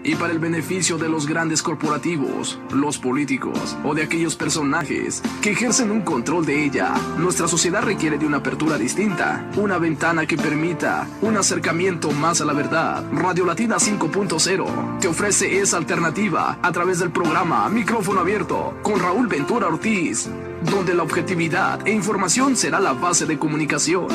y para el beneficio de los grandes corporativos, los políticos o de aquellos personajes que ejercen un control de ella. Nuestra sociedad requiere de una apertura distinta, una ventana que permita un acercamiento más a la verdad. Radio Latina 5.0 te ofrece esa alternativa a través del programa Micrófono Abierto con Raúl Ventura Ortiz, donde la objetividad e información será la base de comunicación.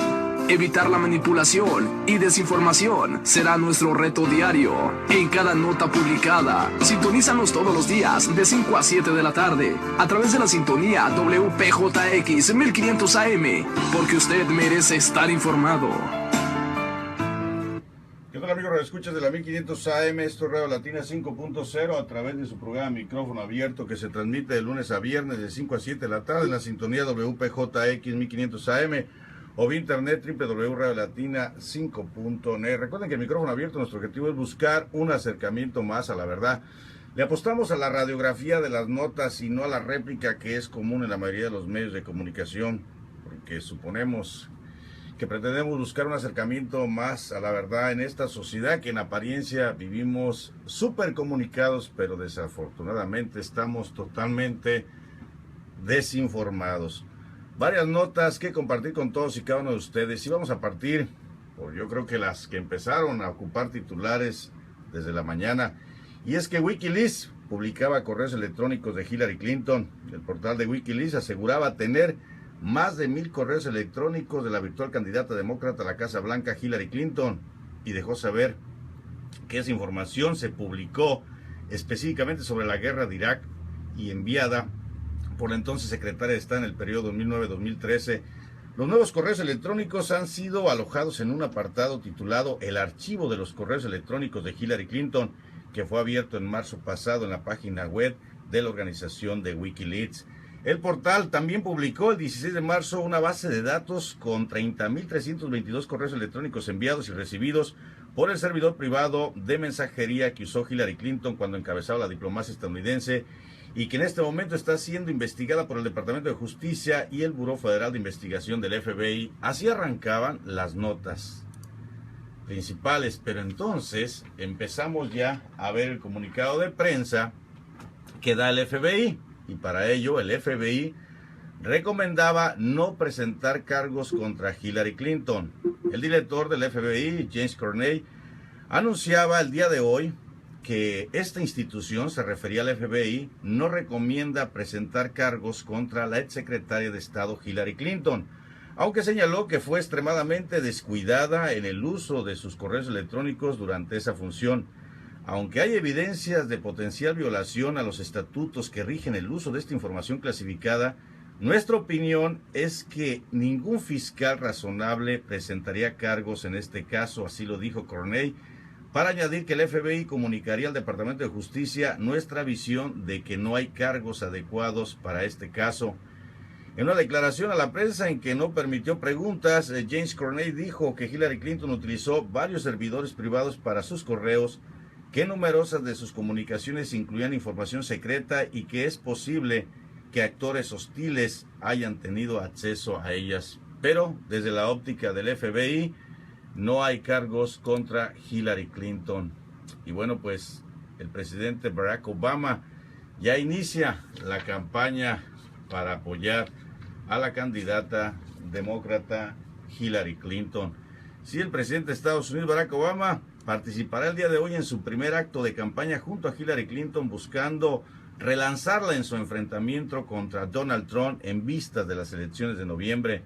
Evitar la manipulación y desinformación será nuestro reto diario. En cada nota publicada, sintonízanos todos los días de 5 a 7 de la tarde a través de la sintonía WPJX 1500 AM, porque usted merece estar informado. ¿Qué tal, amigos? Escuchas de la 1500 AM, esto es Radio Latina 5.0 a través de su programa Micrófono Abierto, que se transmite de lunes a viernes de 5 a 7 de la tarde en la sintonía WPJX 1500 AM o vía internet www.radiolatina5.net. Recuerden que el Micrófono Abierto, nuestro objetivo es buscar un acercamiento más a la verdad. Le apostamos a la radiografía de las notas y no a la réplica que es común en la mayoría de los medios de comunicación, porque suponemos que pretendemos buscar un acercamiento más a la verdad en esta sociedad que en apariencia vivimos súper comunicados, pero desafortunadamente estamos totalmente desinformados. Varias notas que compartir con todos y cada uno de ustedes, y vamos a partir por yo creo que las que empezaron a ocupar titulares desde la mañana, y es que Wikileaks publicaba correos electrónicos de Hillary Clinton. El portal de Wikileaks aseguraba tener más de 1000 correos electrónicos de la virtual candidata demócrata a la Casa Blanca, Hillary Clinton, y dejó saber que esa información se publicó específicamente sobre la guerra de Irak y enviada por la entonces secretaria de Estado en el periodo 2009-2013. Los nuevos correos electrónicos han sido alojados en un apartado titulado El archivo de los correos electrónicos de Hillary Clinton, que fue abierto en marzo pasado en la página web de la organización de Wikileaks. El portal también publicó el 16 de marzo una base de datos con 30.322 correos electrónicos enviados y recibidos por el servidor privado de mensajería que usó Hillary Clinton cuando encabezaba la diplomacia estadounidense, y que en este momento está siendo investigada por el Departamento de Justicia y el Buró Federal de Investigación del FBI. Así arrancaban las notas principales, pero entonces empezamos ya a ver el comunicado de prensa que da el FBI, y para ello el FBI recomendaba no presentar cargos contra Hillary Clinton. El director del FBI, James Comey, anunciaba el día de hoy que esta institución, se refería al FBI, no recomienda presentar cargos contra la exsecretaria de Estado Hillary Clinton, aunque señaló que fue extremadamente descuidada en el uso de sus correos electrónicos durante esa función. Aunque hay evidencias de potencial violación a los estatutos que rigen el uso de esta información clasificada, nuestra opinión es que ningún fiscal razonable presentaría cargos en este caso, así lo dijo Comey, para añadir que el FBI comunicaría al Departamento de Justicia nuestra visión de que no hay cargos adecuados para este caso. En una declaración a la prensa en que no permitió preguntas, James Comey dijo que Hillary Clinton utilizó varios servidores privados para sus correos, que numerosas de sus comunicaciones incluían información secreta y que es posible que actores hostiles hayan tenido acceso a ellas. Pero desde la óptica del FBI, no hay cargos contra Hillary Clinton. Y bueno, pues el presidente Barack Obama ya inicia la campaña para apoyar a la candidata demócrata Hillary Clinton. Sí, el presidente de Estados Unidos, Barack Obama, participará el día de hoy en su primer acto de campaña junto a Hillary Clinton, buscando relanzarla en su enfrentamiento contra Donald Trump en vistas de las elecciones de noviembre.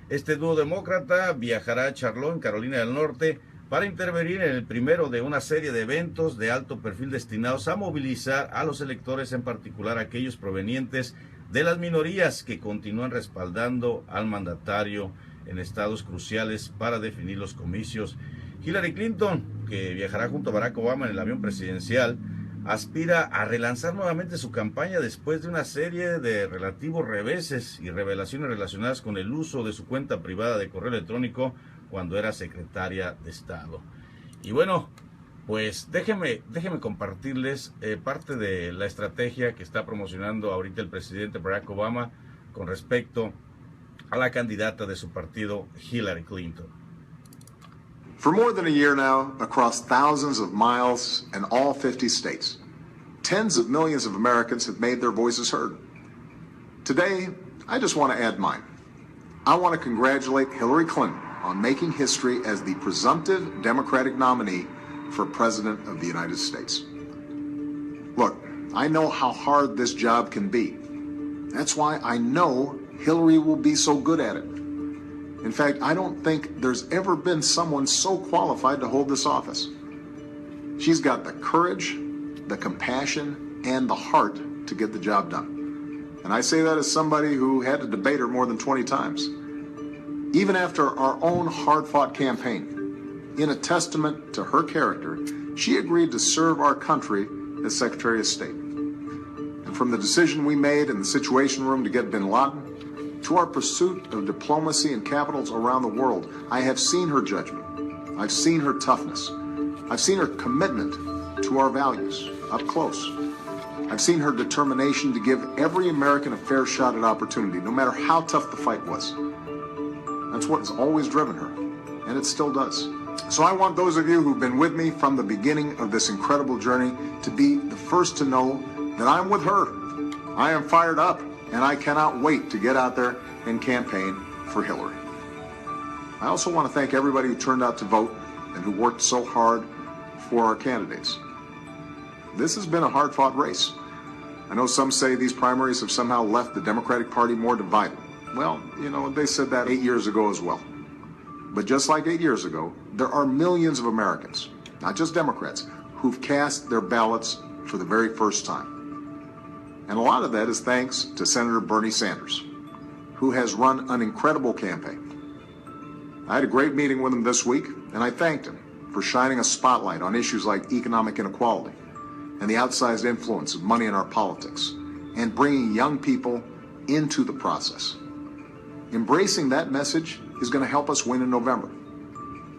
Este dúo demócrata viajará a Charlotte, en Carolina del Norte, para intervenir en el primero de una serie de eventos de alto perfil destinados a movilizar a los electores, en particular aquellos provenientes de las minorías que continúan respaldando al mandatario en estados cruciales para definir los comicios. Hillary Clinton, que viajará junto a Barack Obama en el avión presidencial, aspira a relanzar nuevamente su campaña después de una serie de relativos reveses y revelaciones relacionadas con el uso de su cuenta privada de correo electrónico cuando era secretaria de Estado. Y bueno, pues déjenme compartirles parte de la estrategia que está promocionando ahorita el presidente Barack Obama con respecto a la candidata de su partido, Hillary Clinton. For more than a year now, across thousands of miles and all 50 states, tens of millions of Americans have made their voices heard. Today, I just want to add mine. I want to congratulate Hillary Clinton on making history as the presumptive Democratic nominee for President of the United States. Look, I know how hard this job can be. That's why I know Hillary will be so good at it. In fact, I don't think there's ever been someone so qualified to hold this office. She's got the courage, the compassion, and the heart to get the job done. And I say that as somebody who had to debate her more than 20 times. Even after our own hard-fought campaign, in a testament to her character, she agreed to serve our country as Secretary of State. And from the decision we made in the Situation Room to get bin Laden, to our pursuit of diplomacy in capitals around the world, I have seen her judgment. I've seen her toughness. I've seen her commitment to our values up close. I've seen her determination to give every American a fair shot at opportunity, no matter how tough the fight was. That's what has always driven her, and it still does. So I want those of you who've been with me from the beginning of this incredible journey to be the first to know that I'm with her. I am fired up, and I cannot wait to get out there and campaign for Hillary. I also want to thank everybody who turned out to vote and who worked so hard for our candidates. This has been a hard-fought race. I know some say these primaries have somehow left the Democratic Party more divided. Well, you know, they said that 8 years ago as well. But just like 8 years ago, there are millions of Americans, not just Democrats, who've cast their ballots for the very first time. And a lot of that is thanks to Senator Bernie Sanders, who has run an incredible campaign. I had a great meeting with him this week, and I thanked him for shining a spotlight on issues like economic inequality and the outsized influence of money in our politics, and bringing young people into the process. Embracing that message is going to help us win in November.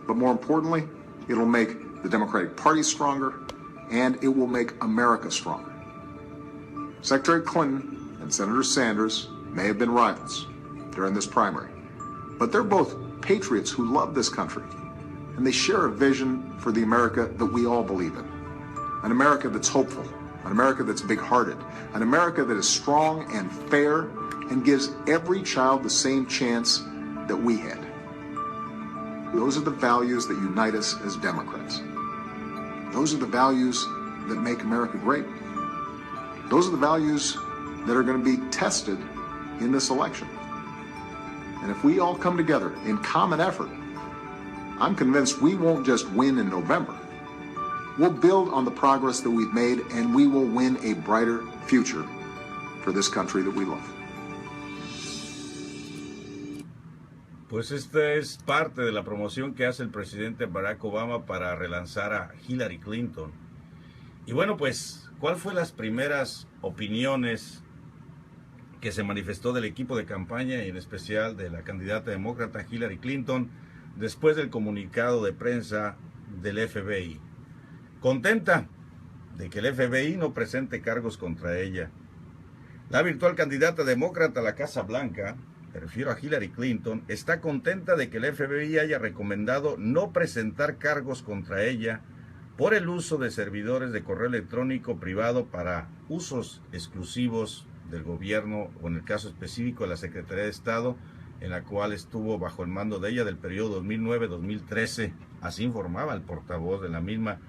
But more importantly, it'll make the Democratic Party stronger, and it will make America stronger. Secretary Clinton and Senator Sanders may have been rivals during this primary, but they're both patriots who love this country, and they share a vision for the America that we all believe in. An America that's hopeful, an America that's big-hearted, an America that is strong and fair and gives every child the same chance that we had. Those are the values that unite us as Democrats. Those are the values that make America great. Those are the values that are going to be tested in this election. And if we all come together in common effort, I'm convinced we won't just win in November. We'll build on the progress that we've made, and we will win a brighter future for this country that we love. Pues esta es parte de la promoción que hace el presidente Barack Obama para relanzar a Hillary Clinton. Y bueno, pues, ¿cuál fue las primeras opiniones que se manifestó del equipo de campaña y en especial de la candidata demócrata Hillary Clinton después del comunicado de prensa del FBI? Contenta de que el FBI no presente cargos contra ella. La virtual candidata demócrata a la Casa Blanca, me refiero a Hillary Clinton, está contenta de que el FBI haya recomendado no presentar cargos contra ella por el uso de servidores de correo electrónico privado para usos exclusivos del gobierno, o en el caso específico de la Secretaría de Estado, en la cual estuvo bajo el mando de ella del periodo 2009-2013, así informaba el portavoz de la misma.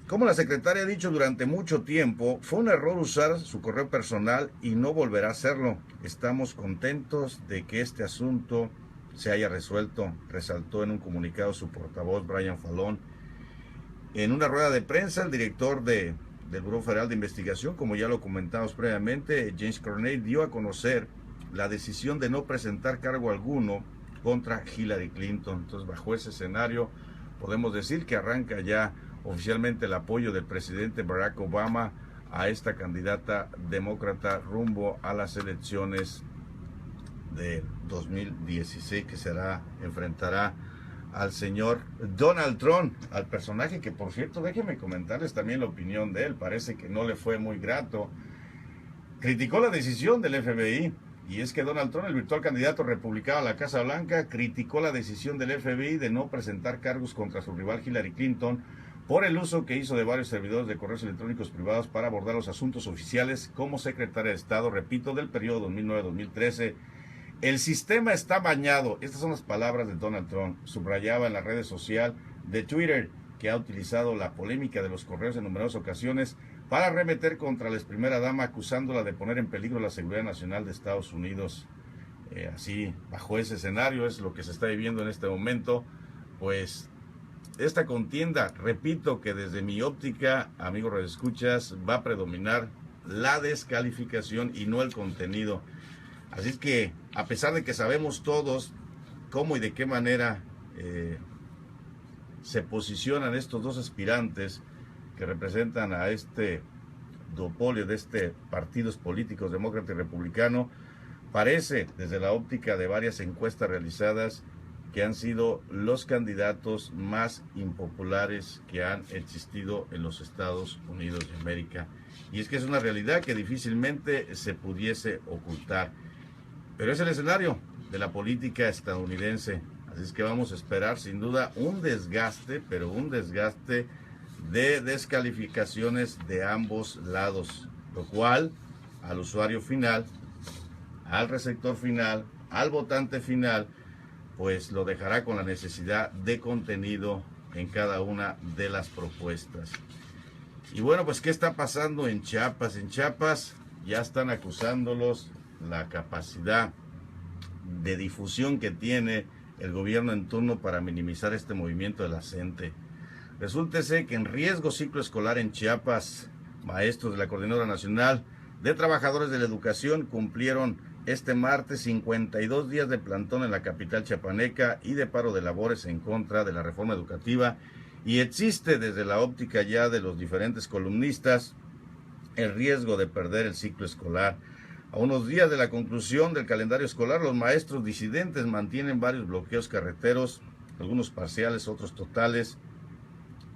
Como la secretaria ha dicho durante mucho tiempo, fue un error usar su correo personal y no volverá a hacerlo. Estamos contentos de que este asunto se haya resuelto, resaltó en un comunicado su portavoz Brian Fallon. En una rueda de prensa, el director del Buró Federal de Investigación, como ya lo comentamos previamente, James Cornell, dio a conocer la decisión de no presentar cargo alguno contra Hillary Clinton. Entonces, bajo ese escenario, podemos decir que arranca ya oficialmente el apoyo del presidente Barack Obama a esta candidata demócrata rumbo a las elecciones de 2016, que enfrentará al señor Donald Trump, al personaje que, por cierto, déjenme comentarles también la opinión de él. Parece que no le fue muy grato. Criticó la decisión del FBI Y es que Donald Trump, el virtual candidato republicano a la Casa Blanca, criticó la decisión del FBI de no presentar cargos contra su rival Hillary Clinton por el uso que hizo de varios servidores de correos electrónicos privados para abordar los asuntos oficiales como secretaria de Estado, repito, del periodo 2009-2013. El sistema está bañado. Estas son las palabras de Donald Trump. Subrayaba en la red social de Twitter que ha utilizado la polémica de los correos en numerosas ocasiones para arremeter contra la ex primera dama, acusándola de poner en peligro la seguridad nacional de Estados Unidos. Así, bajo ese escenario es lo que se está viviendo en este momento. Pues esta contienda, repito que desde mi óptica, amigos radioescuchas, va a predominar la descalificación y no el contenido. Así es que, a pesar de que sabemos todos cómo y de qué manera se posicionan estos dos aspirantes que representan a este duopolio de partidos políticos demócrata y republicano, parece, desde la óptica de varias encuestas realizadas, que han sido los candidatos más impopulares que han existido en los Estados Unidos de América. Y es que es una realidad que difícilmente se pudiese ocultar. Pero es el escenario de la política estadounidense. Así es que vamos a esperar sin duda un desgaste, pero un desgaste de descalificaciones de ambos lados, lo cual al usuario final, al receptor final, al votante final, pues lo dejará con la necesidad de contenido en cada una de las propuestas. Y bueno, pues ¿qué está pasando en Chiapas? En Chiapas ya están acusándolos la capacidad de difusión que tiene el gobierno en turno para minimizar este movimiento de la gente. Resúltese que en riesgo ciclo escolar en Chiapas, maestros de la Coordinadora Nacional de Trabajadores de la Educación cumplieron este martes 52 días de plantón en la capital chiapaneca y de paro de labores en contra de la reforma educativa, y existe desde la óptica ya de los diferentes columnistas el riesgo de perder el ciclo escolar. A unos días de la conclusión del calendario escolar, los maestros disidentes mantienen varios bloqueos carreteros, algunos parciales, otros totales,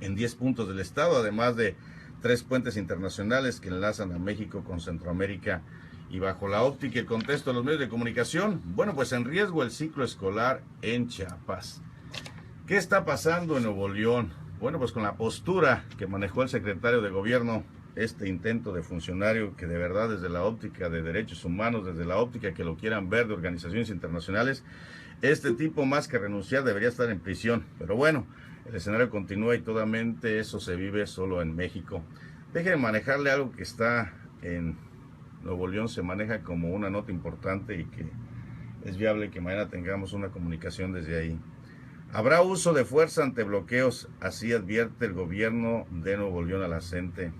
en 10 puntos del estado, además de 3 puentes internacionales que enlazan a México con Centroamérica. Y bajo la óptica y el contexto de los medios de comunicación, bueno, pues en riesgo el ciclo escolar en Chiapas. ¿Qué está pasando en Nuevo León? Bueno, pues con la postura que manejó el secretario de gobierno, este intento de funcionario que de verdad desde la óptica de derechos humanos, desde la óptica que lo quieran ver de organizaciones internacionales, este tipo más que renunciar debería estar en prisión. Pero bueno, el escenario continúa y totalmente eso se vive solo en México. Déjenme manejarle algo que está en Nuevo León, se maneja como una nota importante y que es viable que mañana tengamos una comunicación desde ahí. Habrá uso de fuerza ante bloqueos, así advierte el gobierno de Nuevo León a la gente.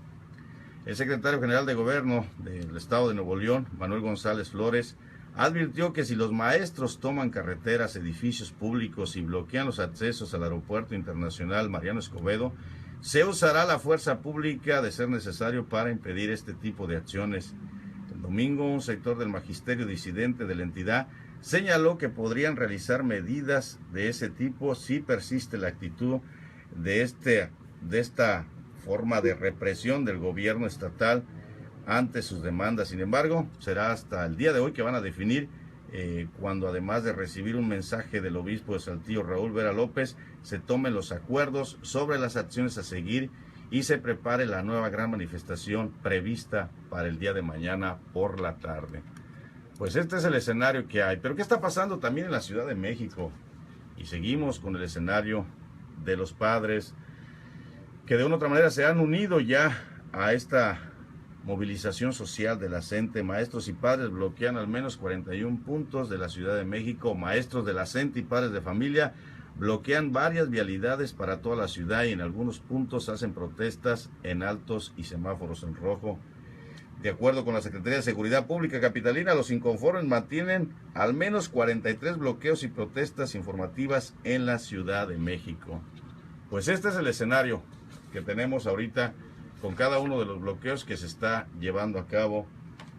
El secretario general de gobierno del estado de Nuevo León, Manuel González Flores, advirtió que si los maestros toman carreteras, edificios públicos y bloquean los accesos al aeropuerto internacional Mariano Escobedo, se usará la fuerza pública de ser necesario para impedir este tipo de acciones. El domingo, un sector del magisterio disidente de la entidad señaló que podrían realizar medidas de ese tipo si persiste la actitud de esta forma de represión del gobierno estatal ante sus demandas. Sin embargo, será hasta el día de hoy que van a definir cuando, además de recibir un mensaje del obispo de Saltillo, Raúl Vera López, se tomen los acuerdos sobre las acciones a seguir y se prepare la nueva gran manifestación prevista para el día de mañana por la tarde. Pues este es el escenario que hay. Pero ¿qué está pasando también en la Ciudad de México? Y seguimos con el escenario de los padres que de una u otra manera se han unido ya a esta movilización social de la CENTE. Maestros y padres bloquean al menos 41 puntos de la Ciudad de México. Maestros de la CENTE y padres de familia bloquean varias vialidades para toda la ciudad y en algunos puntos hacen protestas en altos y semáforos en rojo. De acuerdo con la Secretaría de Seguridad Pública capitalina, los inconformes mantienen al menos 43 bloqueos y protestas informativas en la Ciudad de México. Pues este es el escenario que tenemos ahorita con cada uno de los bloqueos que se está llevando a cabo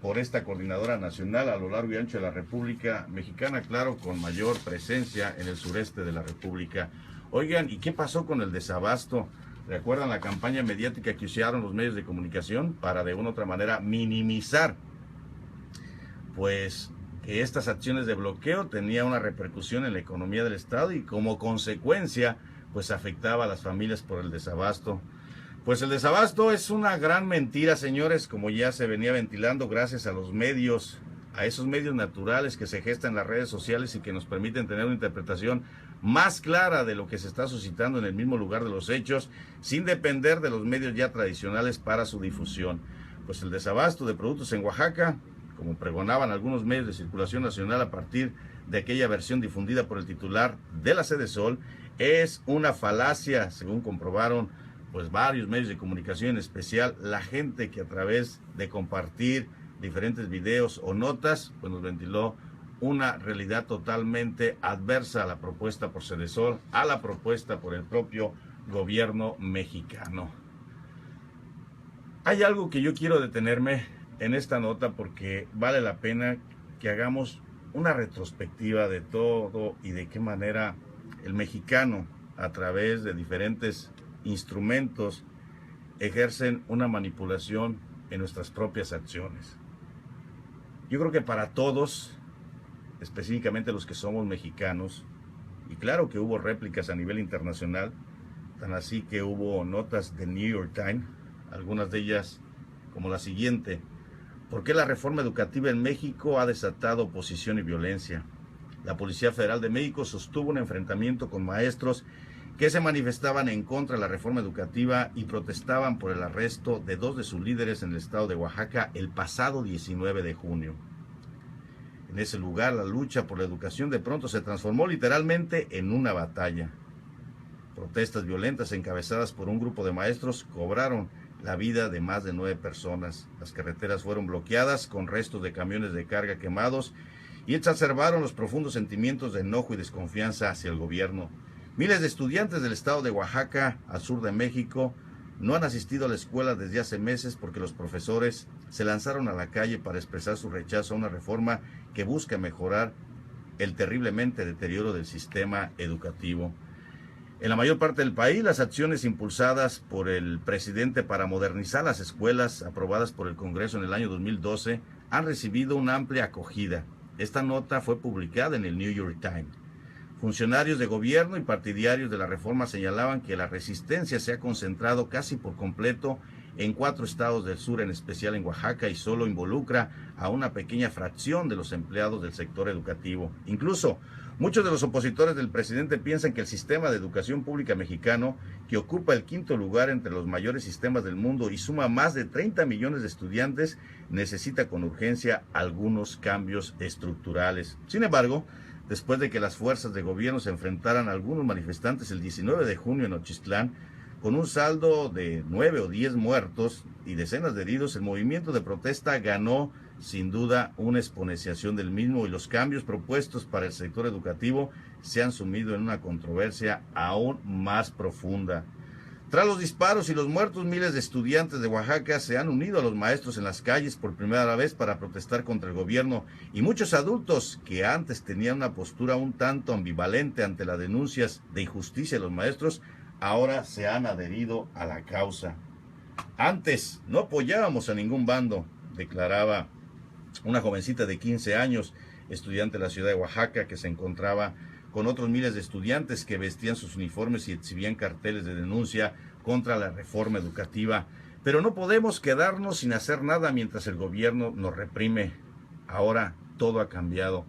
por esta coordinadora nacional a lo largo y ancho de la República Mexicana, claro, con mayor presencia en el sureste de la República. Oigan, ¿y qué pasó con el desabasto? ¿Recuerdan la campaña mediática que usaron los medios de comunicación para de una u otra manera minimizar pues que estas acciones de bloqueo tenían una repercusión en la economía del Estado y como consecuencia pues afectaba a las familias por el desabasto. Pues el desabasto es una gran mentira, señores, como ya se venía ventilando gracias a los medios, a esos medios naturales que se gestan en las redes sociales y que nos permiten tener una interpretación más clara de lo que se está suscitando en el mismo lugar de los hechos, sin depender de los medios ya tradicionales para su difusión. Pues el desabasto de productos en Oaxaca, como pregonaban algunos medios de circulación nacional a partir de aquella versión difundida por el titular de la Sede Sol, es una falacia, según comprobaron pues varios medios de comunicación, en especial la gente que a través de compartir diferentes videos o notas, pues nos ventiló una realidad totalmente adversa a la propuesta por Sede Sol, a la propuesta por el propio gobierno mexicano. Hay algo que yo quiero detenerme en esta nota porque vale la pena que hagamos una retrospectiva de todo y de qué manera el mexicano, a través de diferentes instrumentos, ejercen una manipulación en nuestras propias acciones. Yo creo que para todos, específicamente los que somos mexicanos, y claro que hubo réplicas a nivel internacional, tan así que hubo notas de New York Times, algunas de ellas como la siguiente: ¿por qué la reforma educativa en México ha desatado oposición y violencia? La Policía Federal de México sostuvo un enfrentamiento con maestros que se manifestaban en contra de la reforma educativa y protestaban por el arresto de 2 de sus líderes en el estado de Oaxaca el pasado 19 de junio. En ese lugar, la lucha por la educación de pronto se transformó literalmente en una batalla. Protestas violentas encabezadas por un grupo de maestros cobraron la vida de más de 9 personas. Las carreteras fueron bloqueadas con restos de camiones de carga quemados y exacerbaron los profundos sentimientos de enojo y desconfianza hacia el gobierno. Miles de estudiantes del estado de Oaxaca, al sur de México, no han asistido a la escuela desde hace meses porque los profesores se lanzaron a la calle para expresar su rechazo a una reforma que busca mejorar el terriblemente deterioro del sistema educativo. En la mayor parte del país, las acciones impulsadas por el presidente para modernizar las escuelas, aprobadas por el Congreso en el año 2012, han recibido una amplia acogida. Esta nota fue publicada en el New York Times. Funcionarios de gobierno y partidarios de la reforma señalaban que la resistencia se ha concentrado casi por completo en 4 estados del sur, en especial en Oaxaca, y solo involucra a una pequeña fracción de los empleados del sector educativo. Incluso, muchos de los opositores del presidente piensan que el sistema de educación pública mexicano, que ocupa el 5º lugar entre los mayores sistemas del mundo y suma más de 30 millones de estudiantes, necesita con urgencia algunos cambios estructurales. Sin embargo, después de que las fuerzas de gobierno se enfrentaran a algunos manifestantes el 19 de junio en Nochistlán, con un saldo de 9 o 10 muertos y decenas de heridos, el movimiento de protesta ganó sin duda una exponenciación del mismo y los cambios propuestos para el sector educativo se han sumido en una controversia aún más profunda. Tras los disparos y los muertos, miles de estudiantes de Oaxaca se han unido a los maestros en las calles por primera vez para protestar contra el gobierno, y muchos adultos que antes tenían una postura un tanto ambivalente ante las denuncias de injusticia de los maestros, ahora se han adherido a la causa. Antes no apoyábamos a ningún bando, declaraba una jovencita de 15 años, estudiante de la ciudad de Oaxaca, que se encontraba con otros miles de estudiantes que vestían sus uniformes y exhibían carteles de denuncia contra la reforma educativa. Pero no podemos quedarnos sin hacer nada mientras el gobierno nos reprime. Ahora todo ha cambiado.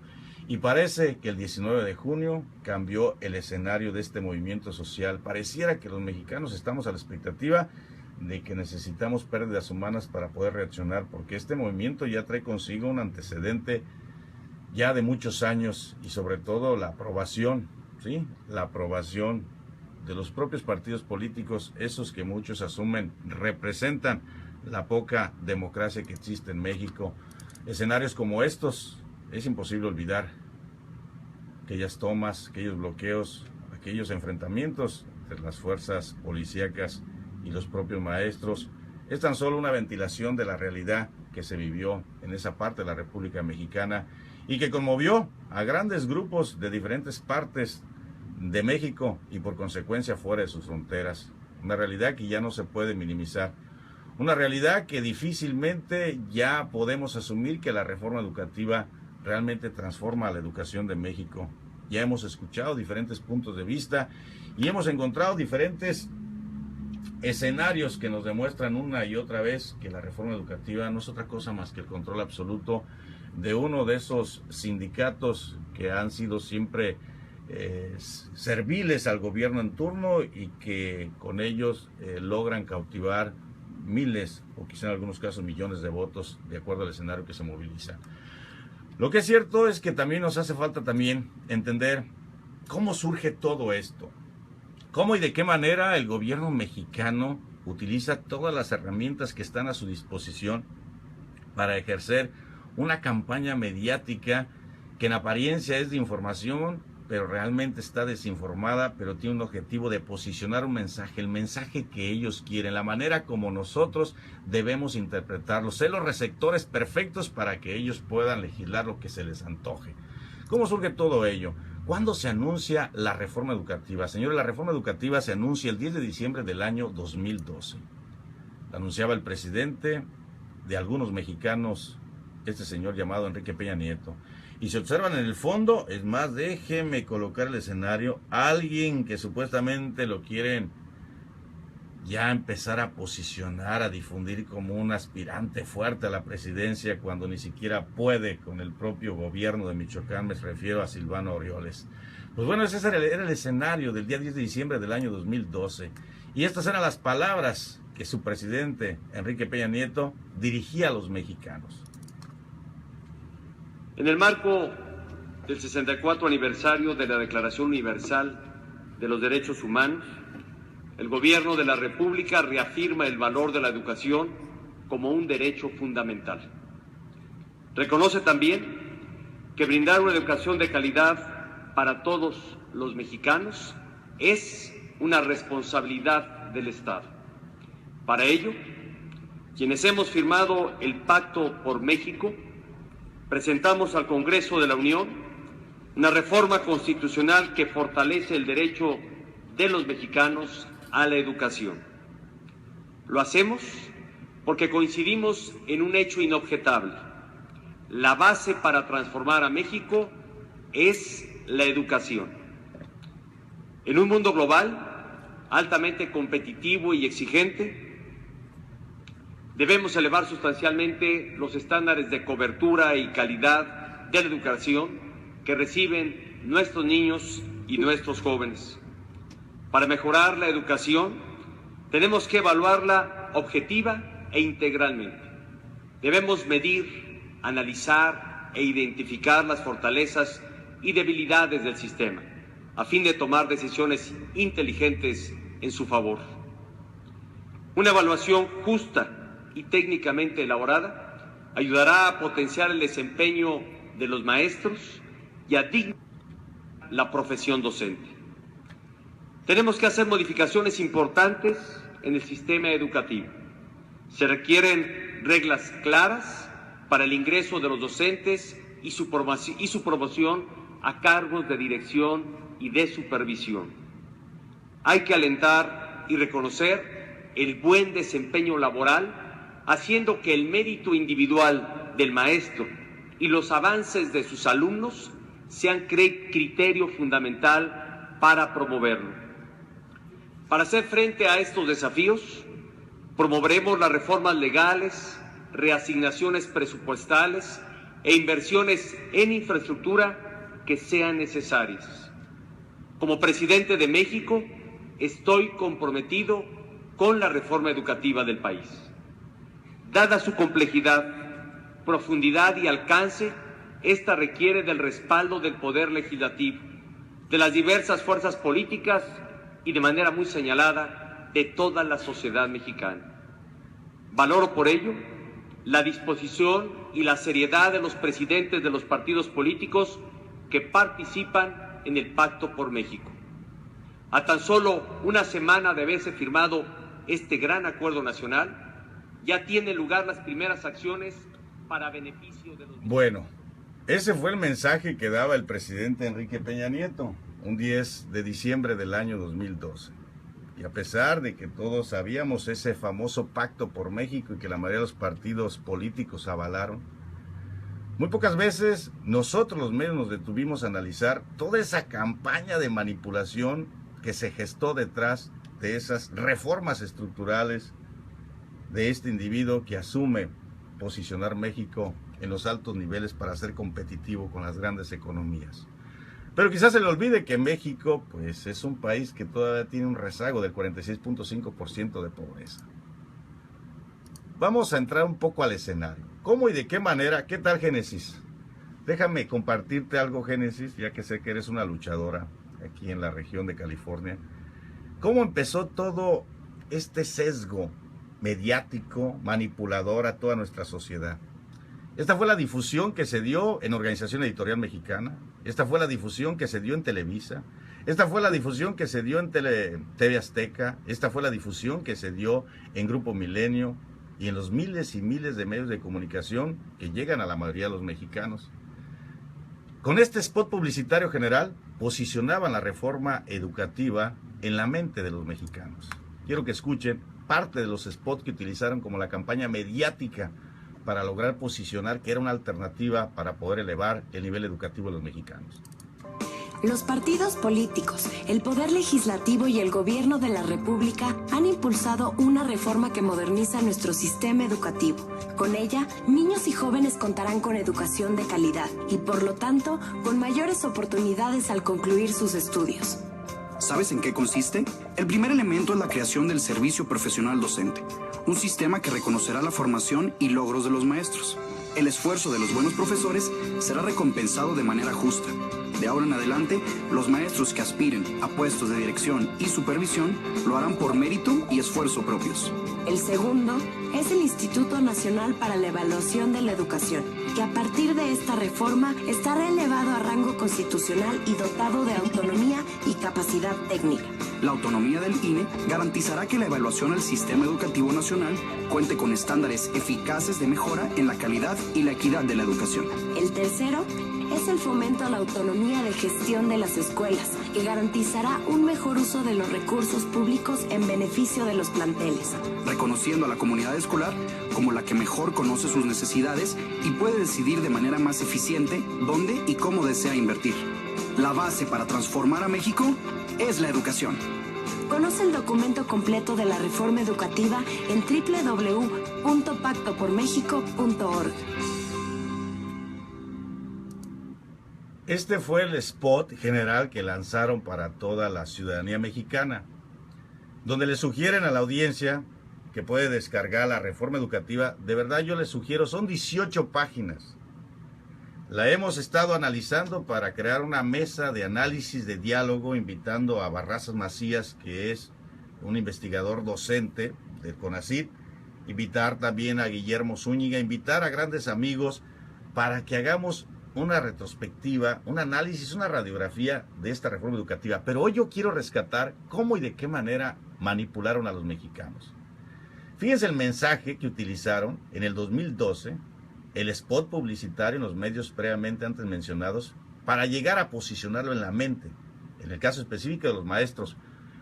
Y parece que el 19 de junio cambió el escenario de este movimiento social. Pareciera que los mexicanos estamos a la expectativa de que necesitamos pérdidas humanas para poder reaccionar, porque este movimiento ya trae consigo un antecedente ya de muchos años y sobre todo la aprobación, ¿sí? La aprobación de los propios partidos políticos, esos que muchos asumen representan la poca democracia que existe en México. Escenarios como estos, es imposible olvidar aquellas tomas, aquellos bloqueos, aquellos enfrentamientos entre las fuerzas policíacas y los propios maestros. Es tan solo una ventilación de la realidad que se vivió en esa parte de la República Mexicana y que conmovió a grandes grupos de diferentes partes de México y por consecuencia fuera de sus fronteras. Una realidad que ya no se puede minimizar. Una realidad que difícilmente ya podemos asumir que la reforma educativa realmente transforma la educación de México. Ya hemos escuchado diferentes puntos de vista y hemos encontrado diferentes escenarios que nos demuestran una y otra vez que la reforma educativa no es otra cosa más que el control absoluto de uno de esos sindicatos que han sido siempre serviles al gobierno en turno y que con ellos logran cautivar miles o quizá en algunos casos millones de votos de acuerdo al escenario que se moviliza. Lo que es cierto es que también nos hace falta también entender cómo surge todo esto, cómo y de qué manera el gobierno mexicano utiliza todas las herramientas que están a su disposición para ejercer una campaña mediática que en apariencia es de información, pero realmente está desinformada, pero tiene un objetivo de posicionar un mensaje, el mensaje que ellos quieren, la manera como nosotros debemos interpretarlo, ser los receptores perfectos para que ellos puedan legislar lo que se les antoje. ¿Cómo surge todo ello? ¿Cuándo se anuncia la reforma educativa? Señores, la reforma educativa se anuncia el 10 de diciembre del año 2012. La anunciaba el presidente de algunos mexicanos, este señor llamado Enrique Peña Nieto. Y se observan en el fondo, es más, déjeme colocar el escenario, alguien que supuestamente lo quieren ya empezar a posicionar, a difundir como un aspirante fuerte a la presidencia cuando ni siquiera puede con el propio gobierno de Michoacán, me refiero a Silvano Aureoles. Pues bueno, ese era el escenario del día 10 de diciembre del año 2012. Y estas eran las palabras que su presidente, Enrique Peña Nieto, dirigía a los mexicanos. En el marco del 64 aniversario de la Declaración Universal de los Derechos Humanos, el Gobierno de la República reafirma el valor de la educación como un derecho fundamental. Reconoce también que brindar una educación de calidad para todos los mexicanos es una responsabilidad del Estado. Para ello, quienes hemos firmado el Pacto por México, presentamos al Congreso de la Unión una reforma constitucional que fortalece el derecho de los mexicanos a la educación. Lo hacemos porque coincidimos en un hecho inobjetable. La base para transformar a México es la educación. En un mundo global, altamente competitivo y exigente, debemos elevar sustancialmente los estándares de cobertura y calidad de la educación que reciben nuestros niños y nuestros jóvenes. Para mejorar la educación, tenemos que evaluarla objetiva e integralmente. Debemos medir, analizar e identificar las fortalezas y debilidades del sistema, a fin de tomar decisiones inteligentes en su favor. Una evaluación justa y técnicamente elaborada ayudará a potenciar el desempeño de los maestros y a dignificar la profesión docente. Tenemos que hacer modificaciones importantes en el sistema educativo. Se requieren reglas claras para el ingreso de los docentes y su promoción a cargos de dirección y de supervisión. Hay que alentar y reconocer el buen desempeño laboral, haciendo que el mérito individual del maestro y los avances de sus alumnos sean criterio fundamental para promoverlo. Para hacer frente a estos desafíos, promoveremos las reformas legales, reasignaciones presupuestales e inversiones en infraestructura que sean necesarias. Como presidente de México, estoy comprometido con la reforma educativa del país. Dada su complejidad, profundidad y alcance, esta requiere del respaldo del Poder Legislativo, de las diversas fuerzas políticas y de manera muy señalada de toda la sociedad mexicana. Valoro por ello la disposición y la seriedad de los presidentes de los partidos políticos que participan en el Pacto por México. A tan solo una semana de haberse firmado este gran acuerdo nacional, ya tienen lugar las primeras acciones para beneficio de los... Bueno, ese fue el mensaje que daba el presidente Enrique Peña Nieto, un 10 de diciembre del año 2012. Y a pesar de que todos sabíamos ese famoso Pacto por México y que la mayoría de los partidos políticos avalaron, Muy pocas veces nosotros los medios nos detuvimos a analizar toda esa campaña de manipulación que se gestó detrás de esas reformas estructurales de este individuo que asume posicionar México en los altos niveles para ser competitivo con las grandes economías. Pero quizás se le olvide que México pues, es un país que todavía tiene un rezago del 46.5% de pobreza. Vamos a entrar un poco al escenario. ¿Cómo y de qué manera? ¿Qué tal, Génesis? Déjame compartirte algo, Génesis, ya que sé que eres una luchadora aquí en la región de California. ¿Cómo empezó todo este sesgo mediático, manipulador a toda nuestra sociedad? Esta fue la difusión que se dio en Organización Editorial Mexicana. Esta fue la difusión que se dio en Televisa. Esta fue la difusión que se dio en TV Azteca. Esta fue la difusión que se dio en Grupo Milenio y en los miles y miles de medios de comunicación que llegan a la mayoría de los mexicanos. Con este spot publicitario general, posicionaban la reforma educativa en la mente de los mexicanos. Quiero que escuchen parte de los spots que utilizaron como la campaña mediática para lograr posicionar que era una alternativa para poder elevar el nivel educativo de los mexicanos. Los partidos políticos, el poder legislativo y el gobierno de la República han impulsado una reforma que moderniza nuestro sistema educativo. Con ella, niños y jóvenes contarán con educación de calidad y, por lo tanto, con mayores oportunidades al concluir sus estudios. ¿Sabes en qué consiste? El primer elemento es la creación del servicio profesional docente, un sistema que reconocerá la formación y logros de los maestros. El esfuerzo de los buenos profesores será recompensado de manera justa. De ahora en adelante, los maestros que aspiren a puestos de dirección y supervisión lo harán por mérito y esfuerzo propios. El segundo es el Instituto Nacional para la Evaluación de la Educación, que a partir de esta reforma estará elevado a rango constitucional y dotado de autonomía y capacidad técnica. La autonomía del INE garantizará que la evaluación al sistema educativo nacional cuente con estándares eficaces de mejora en la calidad y la equidad de la educación. El tercero es el fomento a la autonomía de gestión de las escuelas, que garantizará un mejor uso de los recursos públicos en beneficio de los planteles. Reconociendo a la comunidad escolar como la que mejor conoce sus necesidades y puede decidir de manera más eficiente dónde y cómo desea invertir. La base para transformar a México es la educación. Conoce el documento completo de la reforma educativa en www.pactopormexico.org. Este fue el spot general que lanzaron para toda la ciudadanía mexicana, donde le sugieren a la audiencia que puede descargar la reforma educativa. De verdad yo les sugiero, son 18 páginas. La hemos estado analizando para crear una mesa de análisis, de diálogo, invitando a Barrazas Macías, que es un investigador docente del CONACYT, invitar también a Guillermo Zúñiga, invitar a grandes amigos para que hagamos una retrospectiva, un análisis, una radiografía de esta reforma educativa. Pero hoy yo quiero rescatar cómo y de qué manera manipularon a los mexicanos. Fíjense el mensaje que utilizaron en el 2012, el spot publicitario en los medios previamente antes mencionados, para llegar a posicionarlo en la mente, en el caso específico de los maestros,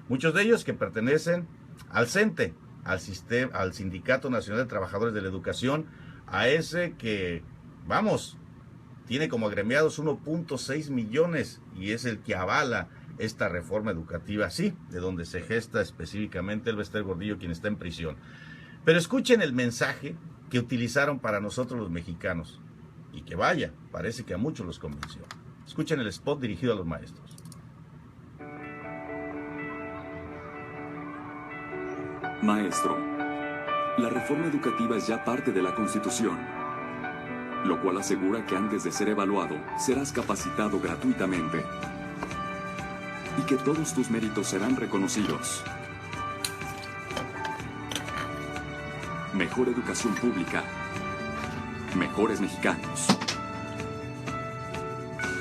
muchos de ellos que pertenecen al CENTE, al Sindicato Nacional de Trabajadores de la Educación, a ese que, vamos, tiene como agremiados 1.6 millones y es el que avala esta reforma educativa, sí, de donde se gesta específicamente el Bester Gordillo, quien está en prisión. Pero escuchen el mensaje que utilizaron para nosotros los mexicanos, y que vaya, parece que a muchos los convenció. Escuchen el spot dirigido a los maestros. Maestro, la reforma educativa es ya parte de la Constitución, lo cual asegura que antes de ser evaluado, serás capacitado gratuitamente y que todos tus méritos serán reconocidos. Mejor educación pública, mejores mexicanos.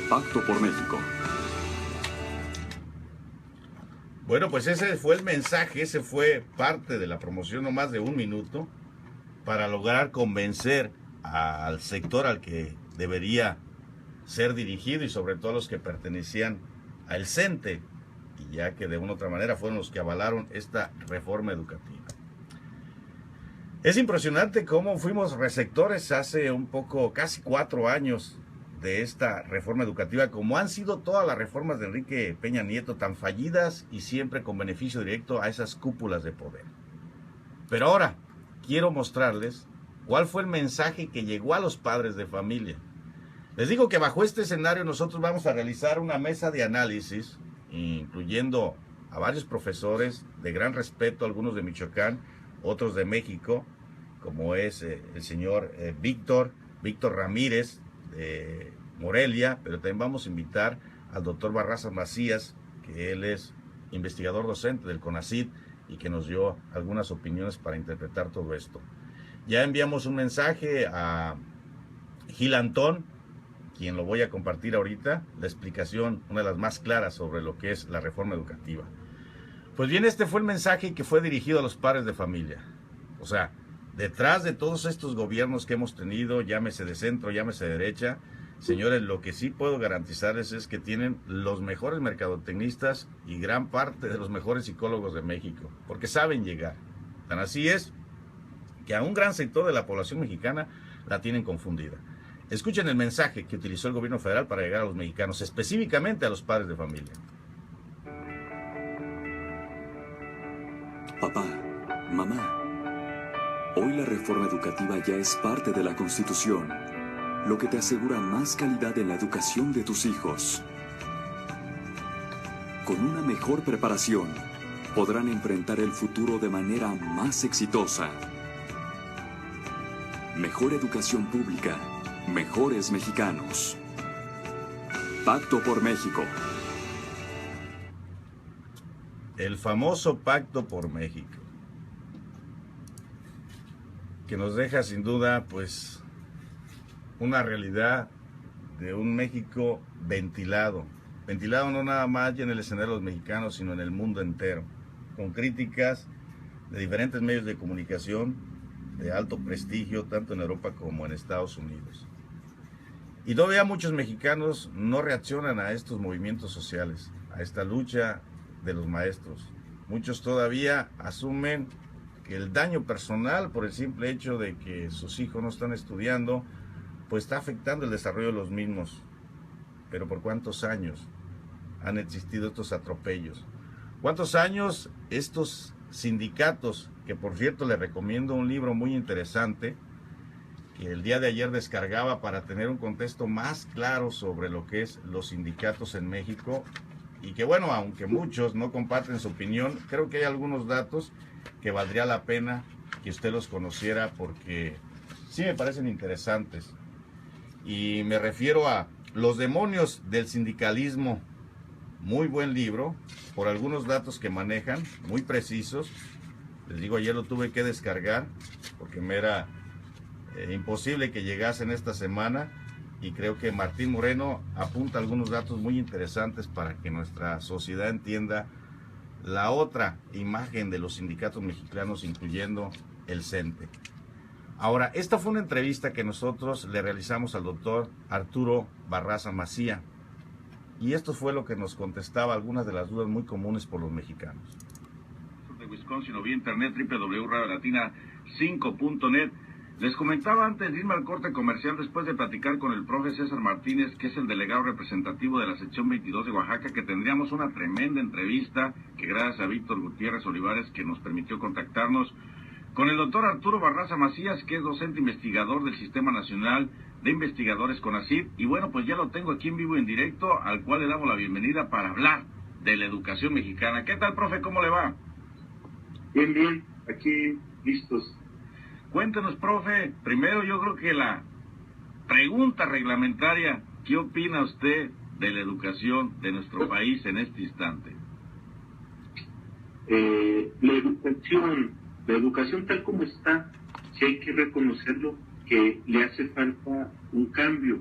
Pacto por México. Bueno, pues ese fue el mensaje, ese fue parte de la promoción, no más de un minuto, para lograr convencer al sector al que debería ser dirigido y sobre todo a los que pertenecían al CENTE, y ya que de una u otra manera fueron los que avalaron esta reforma educativa. Es impresionante cómo fuimos receptores hace un poco, casi 4 años de esta reforma educativa, como han sido todas las reformas de Enrique Peña Nieto, tan fallidas y siempre con beneficio directo a esas cúpulas de poder. Pero ahora quiero mostrarles cuál fue el mensaje que llegó a los padres de familia. Les digo que bajo este escenario nosotros vamos a realizar una mesa de análisis, incluyendo a varios profesores de gran respeto, algunos de Michoacán, otros de México, como es el señor Víctor Ramírez de Morelia, pero también vamos a invitar al doctor Barraza Macías, que él es investigador docente del CONACYT y que nos dio algunas opiniones para interpretar todo esto. Ya enviamos un mensaje a Gil Antón, quien lo voy a compartir ahorita, la explicación, una de las más claras sobre lo que es la reforma educativa. Pues bien, este fue el mensaje que fue dirigido a los padres de familia. O sea, detrás de todos estos gobiernos que hemos tenido, llámese de centro, llámese de derecha, señores, lo que sí puedo garantizarles es que tienen los mejores mercadotecnistas y gran parte de los mejores psicólogos de México, porque saben llegar. Tan así es que a un gran sector de la población mexicana la tienen confundida. Escuchen el mensaje que utilizó el gobierno federal para llegar a los mexicanos, específicamente a los padres de familia. Papá, mamá, hoy la reforma educativa ya es parte de la Constitución, lo que te asegura más calidad en la educación de tus hijos. Con una mejor preparación, podrán enfrentar el futuro de manera más exitosa. Mejor educación pública, mejores mexicanos. Pacto por México. El famoso Pacto por México, que nos deja sin duda pues una realidad de un México ventilado no nada más ya en el escenario de los mexicanos, sino en el mundo entero, con críticas de diferentes medios de comunicación de alto prestigio, tanto en Europa como en Estados Unidos. Y todavía muchos mexicanos no reaccionan a estos movimientos sociales, a esta lucha de los maestros. Muchos todavía asumen que el daño personal por el simple hecho de que sus hijos no están estudiando, pues está afectando el desarrollo de los mismos. Pero ¿por cuántos años han existido estos atropellos? ¿Cuántos años estos sindicatos, que por cierto les recomiendo un libro muy interesante, que el día de ayer descargaba para tener un contexto más claro sobre lo que es los sindicatos en México, y que bueno, aunque muchos no comparten su opinión, creo que hay algunos datos que valdría la pena que usted los conociera porque sí me parecen interesantes. Y me refiero a Los demonios del sindicalismo, muy buen libro, por algunos datos que manejan, muy precisos. Les digo, ayer lo tuve que descargar porque me era imposible que llegase en esta semana. Y creo que Martín Moreno apunta algunos datos muy interesantes para que nuestra sociedad entienda la otra imagen de los sindicatos mexicanos, incluyendo el CENTE. Ahora, esta fue una entrevista que nosotros le realizamos al doctor Arturo Barraza Macías. Y esto fue lo que nos contestaba algunas de las dudas muy comunes por los mexicanos. De Wisconsin o vía internet www.radiolatina5.net. Les comentaba antes de irme al corte comercial, después de platicar con el profe César Martínez, que es el delegado representativo de la sección 22 de Oaxaca, que tendríamos una tremenda entrevista, que gracias a Víctor Gutiérrez Olivares, que nos permitió contactarnos, con el doctor Arturo Barraza Macías, que es docente investigador del Sistema Nacional de Investigadores CONACYT. Y bueno, pues ya lo tengo aquí en vivo y en directo, al cual le damos la bienvenida para hablar de la educación mexicana. ¿Qué tal, profe? ¿Cómo le va? Bien, bien, aquí listos. Cuéntenos, profe, primero yo creo que la pregunta reglamentaria, ¿qué opina usted de la educación de nuestro país en este instante? La educación tal como está, sí hay que reconocerlo, que le hace falta un cambio,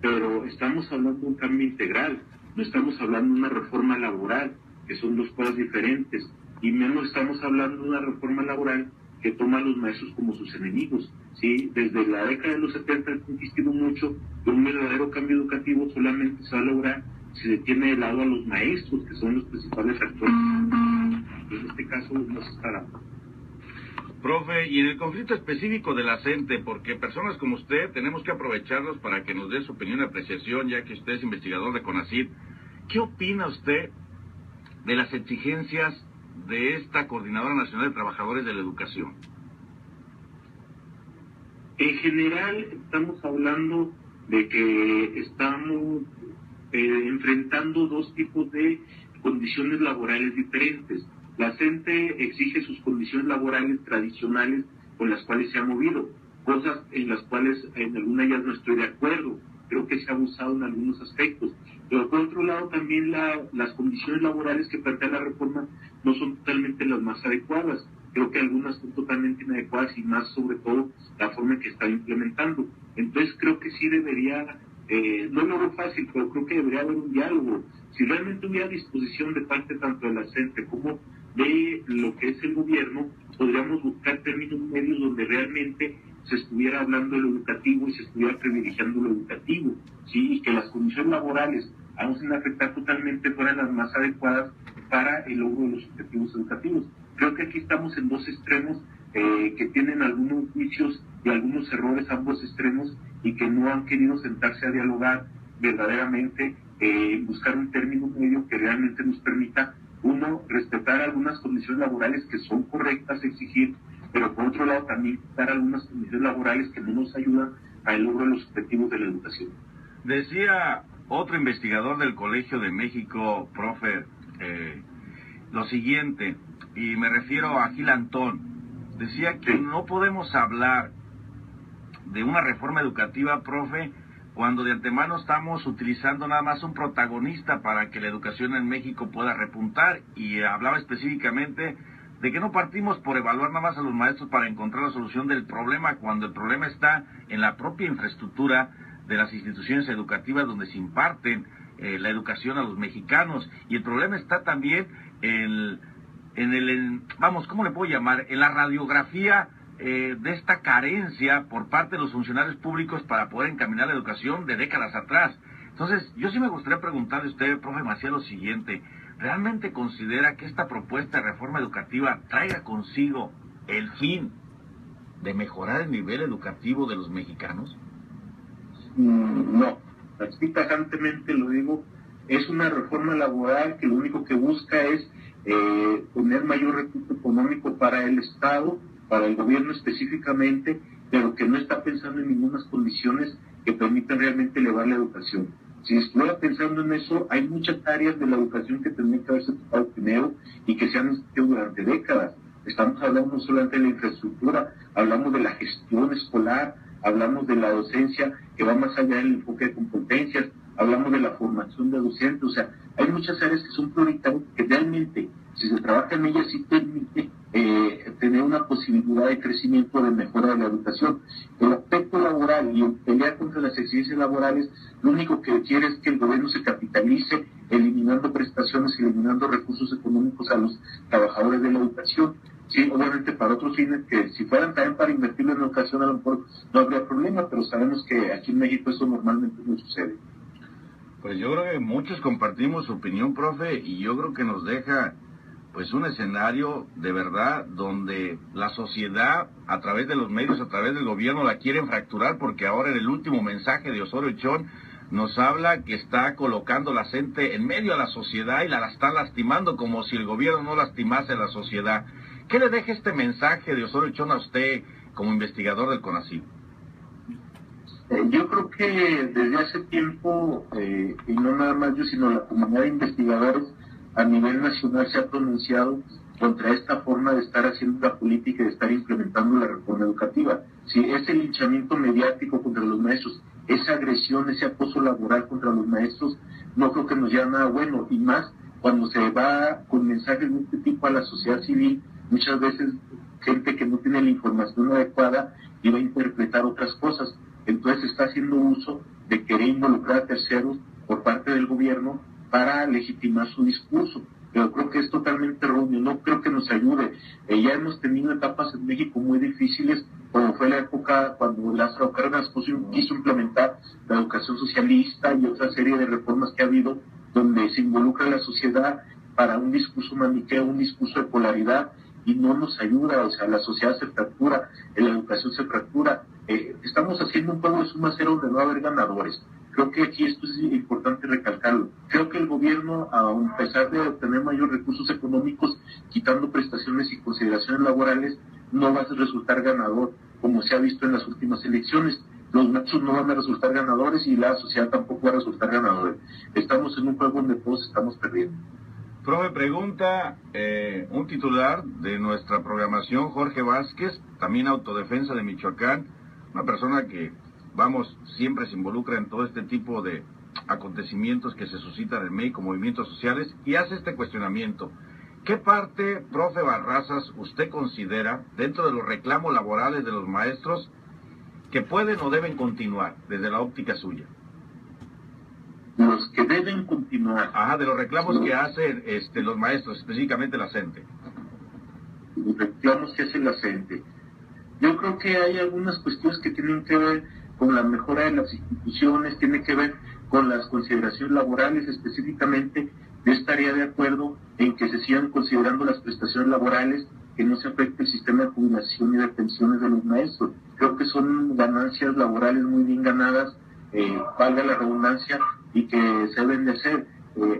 pero estamos hablando de un cambio integral, no estamos hablando de una reforma laboral, que son dos cosas diferentes, y menos estamos hablando de una reforma laboral que toma a los maestros como sus enemigos, ¿sí? Desde la década de los 70 ha insistido mucho que un verdadero cambio educativo solamente se va a lograr si se tiene de lado a los maestros, que son los principales actores. En este caso no se está dando. Profe, y en el conflicto específico de la CENTE, porque personas como usted tenemos que aprovecharlos para que nos dé su opinión y apreciación, ya que usted es investigador de CONACYT. ¿Qué opina usted de las exigencias de esta Coordinadora Nacional de Trabajadores de la Educación? En general, estamos hablando de que estamos enfrentando dos tipos de condiciones laborales diferentes. La CENTE exige sus condiciones laborales tradicionales con las cuales se ha movido, cosas en las cuales en algunas ya no estoy de acuerdo, creo que se ha abusado en algunos aspectos, pero por otro lado también las condiciones laborales que plantea la reforma no son totalmente las más adecuadas, creo que algunas son totalmente inadecuadas y más sobre todo la forma en que está implementando. Entonces creo que sí debería, no lo veo fácil, pero creo que debería haber un diálogo. Si realmente hubiera disposición de parte tanto de la CENTE como de lo que es el gobierno, podríamos buscar términos medios donde realmente se estuviera hablando de lo educativo y se estuviera privilegiando lo educativo, ¿sí? Y que las condiciones laborales, aún sin afectar totalmente, fueran las más adecuadas para el logro de los objetivos educativos. Creo que aquí estamos en dos extremos que tienen algunos juicios y algunos errores ambos extremos y que no han querido sentarse a dialogar verdaderamente, buscar un término medio que realmente nos permita, uno, respetar algunas condiciones laborales que son correctas a exigir, pero por otro lado también dar algunas condiciones laborales que no nos ayudan al logro de los objetivos de la educación. Decía otro investigador del Colegio de México, profe, lo siguiente, y me refiero a Gil Antón, decía que no podemos hablar de una reforma educativa, profe, cuando de antemano estamos utilizando nada más un protagonista para que la educación en México pueda repuntar, y hablaba específicamente de que no partimos por evaluar nada más a los maestros para encontrar la solución del problema, cuando el problema está en la propia infraestructura de las instituciones educativas donde se imparten la educación a los mexicanos, y el problema está también vamos, ¿cómo le puedo llamar?, en la radiografía de esta carencia por parte de los funcionarios públicos para poder encaminar la educación de décadas atrás. Entonces, yo sí me gustaría preguntarle a usted, profe Maciel, lo siguiente: ¿realmente considera que esta propuesta de reforma educativa traiga consigo el fin de mejorar el nivel educativo de los mexicanos? No, así tajantemente lo digo, es una reforma laboral que lo único que busca es poner mayor recurso económico para el Estado, para el gobierno específicamente, pero que no está pensando en ninguna condiciones que permitan realmente elevar la educación. Si estuviera pensando en eso, hay muchas áreas de la educación que tendrían que haberse tocado primero y que se han existido durante décadas. Estamos hablando no solamente de la infraestructura, hablamos de la gestión escolar, hablamos de la docencia que va más allá del enfoque de competencias, hablamos de la formación de docentes, o sea, hay muchas áreas que son prioritarias que realmente, si se trabaja en ellas, sí permite tener una posibilidad de crecimiento, de mejora de la educación. El aspecto laboral y el pelear contra las exigencias laborales, lo único que quiere es que el gobierno se capitalice, eliminando prestaciones, eliminando recursos económicos a los trabajadores de la educación. Sí, obviamente para otros fines, que si fueran también para invertirlo en educación a lo mejor no habría problema, pero sabemos que aquí en México eso normalmente no sucede. Pues yo creo que muchos compartimos su opinión, profe, y yo creo que nos deja pues un escenario de verdad donde la sociedad, a través de los medios, a través del gobierno, la quieren fracturar, porque ahora en el último mensaje de Osorio Chong nos habla que está colocando la CENTE en medio de la sociedad y la está lastimando, como si el gobierno no lastimase a la sociedad. ¿Qué le deja este mensaje de Osorio Chong a usted como investigador del CONACYT? Yo creo que desde hace tiempo, y no nada más yo, sino la comunidad de investigadores a nivel nacional se ha pronunciado contra esta forma de estar haciendo la política y de estar implementando la reforma educativa. Si ese linchamiento mediático contra los maestros, esa agresión, ese acoso laboral contra los maestros, no creo que nos lleve a nada bueno, y más cuando se va con mensajes de este tipo a la sociedad civil, muchas veces gente que no tiene la información adecuada y va a interpretar otras cosas. Entonces está haciendo uso de querer involucrar a terceros por parte del gobierno para legitimar su discurso. Pero creo que es totalmente erróneo, no creo que nos ayude. Ya hemos tenido etapas en México muy difíciles, como fue la época cuando Lázaro Cárdenas quiso implementar la educación socialista y otra serie de reformas que ha habido, donde se involucra a la sociedad para un discurso maniqueo, un discurso de polaridad, y no nos ayuda, o sea, la sociedad se fractura, la educación se fractura. Estamos haciendo un juego de suma cero donde no va a haber ganadores. Creo que aquí esto es importante recalcarlo. Creo que el gobierno, a pesar de obtener mayores recursos económicos, quitando prestaciones y consideraciones laborales, no va a resultar ganador, como se ha visto en las últimas elecciones. Los maestros no van a resultar ganadores y la sociedad tampoco va a resultar ganadora. Estamos en un juego donde todos estamos perdiendo. Profe, pregunta un titular de nuestra programación, Jorge Vázquez, también autodefensa de Michoacán, una persona que, siempre se involucra en todo este tipo de acontecimientos que se suscitan en México, movimientos sociales, y hace este cuestionamiento. ¿Qué parte, profe Barrazas, usted considera, dentro de los reclamos laborales de los maestros, que pueden o deben continuar, desde la óptica suya? Los que deben continuar. Ajá, de los reclamos que hacen los maestros, específicamente la CENTE. Los reclamos que hace la CENTE. Yo creo que hay algunas cuestiones que tienen que ver con la mejora de las instituciones, tiene que ver con las consideraciones laborales. Específicamente, yo estaría de acuerdo en que se sigan considerando las prestaciones laborales, que no se afecte el sistema de jubilación y de pensiones de los maestros. Creo que son ganancias laborales muy bien ganadas, valga la redundancia, y que se deben de hacer.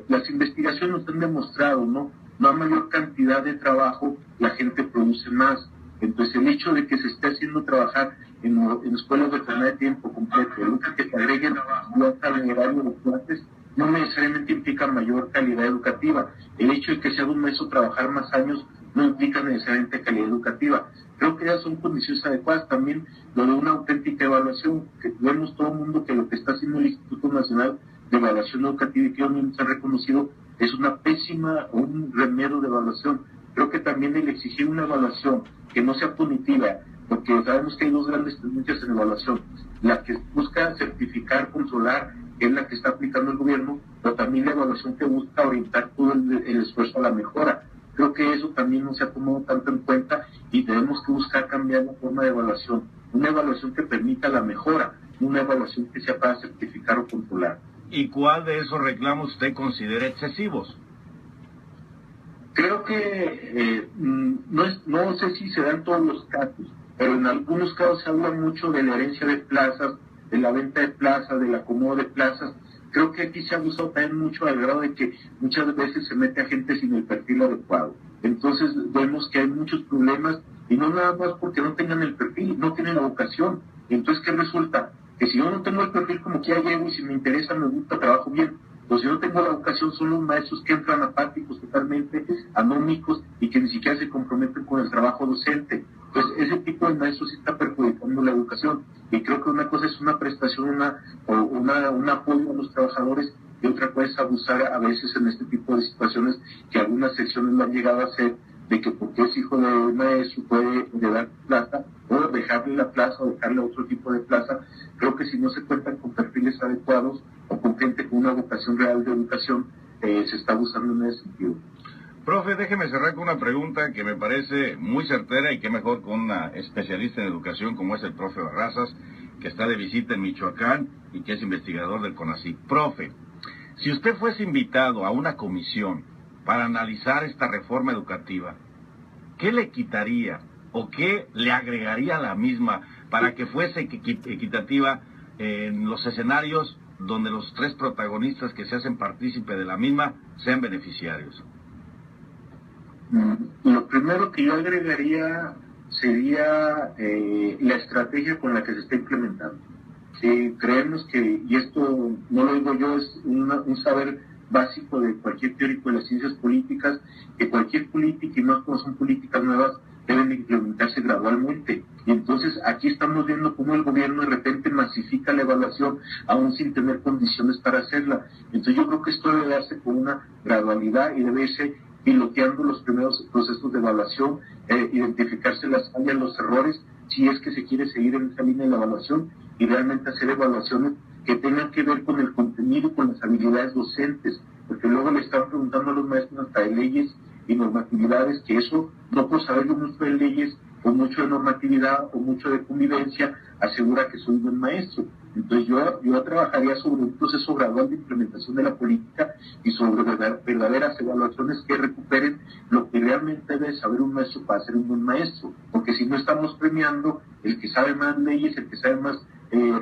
Las investigaciones nos han demostrado, ¿no? No a mayor cantidad de trabajo, la gente produce más. Entonces, el hecho de que se esté haciendo trabajar en escuelas de jornada de tiempo completo, el hecho de que te agreguen al horario de clases, no necesariamente implica mayor calidad educativa. El hecho de que sea un maestro trabajar más años no implica necesariamente calidad educativa. Creo que ya son condiciones adecuadas. También lo de una auténtica evaluación, que vemos todo el mundo que lo que está haciendo el Instituto Nacional de Evaluación Educativa y que hoy se ha reconocido es una pésima, un remedio de evaluación. Creo que también el exigir una evaluación que no sea punitiva, porque sabemos que hay dos grandes tendencias en evaluación: la que busca certificar, controlar, que es la que está aplicando el gobierno, pero también la evaluación que busca orientar todo el esfuerzo a la mejora. Creo que eso también no se ha tomado tanto en cuenta y tenemos que buscar cambiar la forma de evaluación. Una evaluación que permita la mejora, una evaluación que sea para certificar o controlar. ¿Y cuál de esos reclamos usted considera excesivos? Creo que no sé si se dan todos los casos, pero en algunos casos se habla mucho de la herencia de plazas, de la venta de plazas, del acomodo de plazas. Creo que aquí se ha abusado también mucho al grado de que muchas veces se mete a gente sin el perfil adecuado. Entonces vemos que hay muchos problemas, y no nada más porque no tengan el perfil, no tienen la vocación. Entonces, ¿qué resulta? Que si yo no tengo el perfil, como que ya llego, y si me interesa, me gusta, trabajo bien. Pues si no tengo la vocación, son los maestros que entran apáticos totalmente, anómicos, y que ni siquiera se comprometen con el trabajo docente. Pues ese tipo de maestros sí está perjudicando la educación. Y creo que una cosa es una prestación, un apoyo a los trabajadores, y otra cosa es abusar a veces en este tipo de situaciones, que algunas secciones lo han llegado a hacer, de que porque es hijo de un maestro puede heredar plaza, o dejarle la plaza o dejarle otro tipo de plaza. Creo que si no se cuentan con perfiles adecuados o con gente con una vocación real de educación, se está abusando en ese sentido. Profe, déjeme cerrar con una pregunta que me parece muy certera, y qué mejor con una especialista en educación como es el profe Barrazas, que está de visita en Michoacán y que es investigador del CONACYT. Profe, si usted fuese invitado a una comisión para analizar esta reforma educativa, ¿qué le quitaría o qué le agregaría a la misma para que fuese equitativa en los escenarios donde los tres protagonistas que se hacen partícipe de la misma sean beneficiarios? Lo primero que yo agregaría sería la estrategia con la que se está implementando. Creemos que, y esto no lo digo yo, es un saber básico de cualquier teórico de las ciencias políticas, que cualquier política, y más como son políticas nuevas, deben de implementarse gradualmente. Y entonces aquí estamos viendo cómo el gobierno de repente masifica la evaluación aún sin tener condiciones para hacerla. Entonces yo creo que esto debe darse con una gradualidad y debe irse piloteando los primeros procesos de evaluación, identificarse las fallas, los errores, si es que se quiere seguir en esa línea de la evaluación, y realmente hacer evaluaciones que tengan que ver con el contenido y con las habilidades docentes, porque luego le están preguntando a los maestros hasta de leyes y normatividades, que eso no por saber mucho de leyes o mucho de normatividad o mucho de convivencia asegura que soy buen maestro. Entonces yo trabajaría sobre un proceso gradual de implementación de la política y sobre verdaderas evaluaciones que recuperen lo que realmente debe saber un maestro para ser un buen maestro, porque si no estamos premiando el que sabe más leyes, el que sabe más